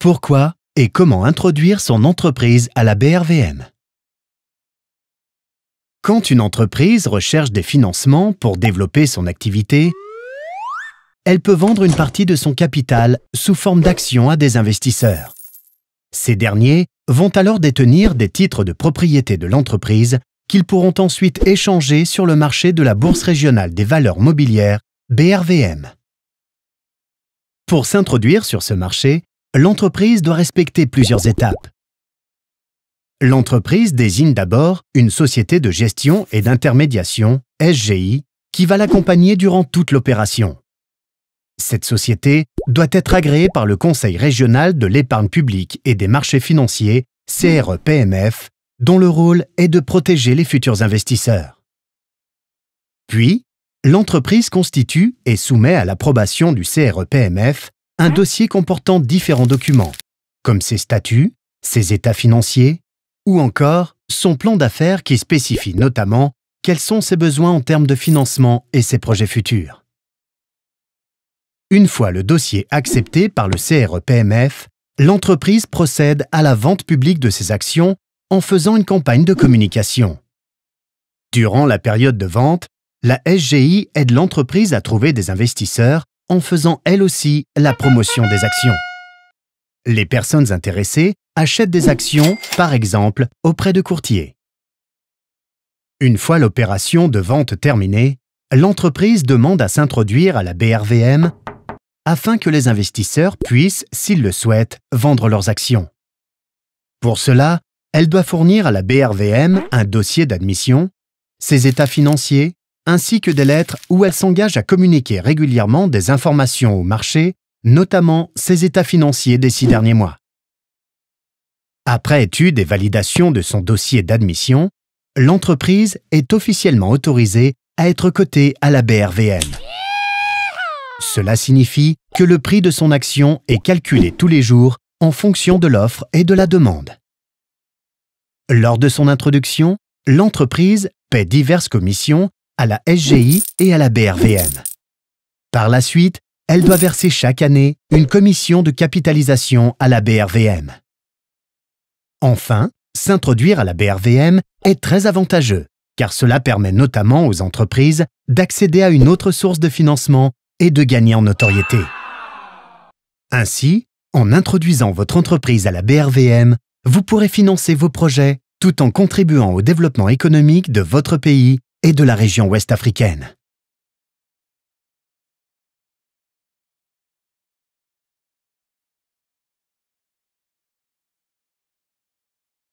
Pourquoi et comment introduire son entreprise à la BRVM? Quand une entreprise recherche des financements pour développer son activité, elle peut vendre une partie de son capital sous forme d'actions à des investisseurs. Ces derniers vont alors détenir des titres de propriété de l'entreprise qu'ils pourront ensuite échanger sur le marché de la Bourse régionale des valeurs mobilières, BRVM. Pour s'introduire sur ce marché, l'entreprise doit respecter plusieurs étapes. L'entreprise désigne d'abord une société de gestion et d'intermédiation, SGI, qui va l'accompagner durant toute l'opération. Cette société doit être agréée par le Conseil régional de l'épargne publique et des marchés financiers, CRE-PMF, dont le rôle est de protéger les futurs investisseurs. Puis, l'entreprise constitue et soumet à l'approbation du CRE-PMF un dossier comportant différents documents, comme ses statuts, ses états financiers, ou encore son plan d'affaires qui spécifie notamment quels sont ses besoins en termes de financement et ses projets futurs. Une fois le dossier accepté par le CRE-PMF, l'entreprise procède à la vente publique de ses actions en faisant une campagne de communication. Durant la période de vente, la SGI aide l'entreprise à trouver des investisseurs en faisant elle aussi la promotion des actions. Les personnes intéressées achètent des actions, par exemple, auprès de courtiers. Une fois l'opération de vente terminée, l'entreprise demande à s'introduire à la BRVM afin que les investisseurs puissent, s'ils le souhaitent, vendre leurs actions. Pour cela, elle doit fournir à la BRVM un dossier d'admission, ses états financiers, ainsi que des lettres où elle s'engage à communiquer régulièrement des informations au marché, notamment ses états financiers des 6 derniers mois. Après étude et validation de son dossier d'admission, l'entreprise est officiellement autorisée à être cotée à la BRVM. Cela signifie que le prix de son action est calculé tous les jours en fonction de l'offre et de la demande. Lors de son introduction, l'entreprise paie diverses commissions à la SGI et à la BRVM. Par la suite, elle doit verser chaque année une commission de capitalisation à la BRVM. Enfin, s'introduire à la BRVM est très avantageux, car cela permet notamment aux entreprises d'accéder à une autre source de financement et de gagner en notoriété. Ainsi, en introduisant votre entreprise à la BRVM, vous pourrez financer vos projets tout en contribuant au développement économique de votre pays et de la région ouest africaine.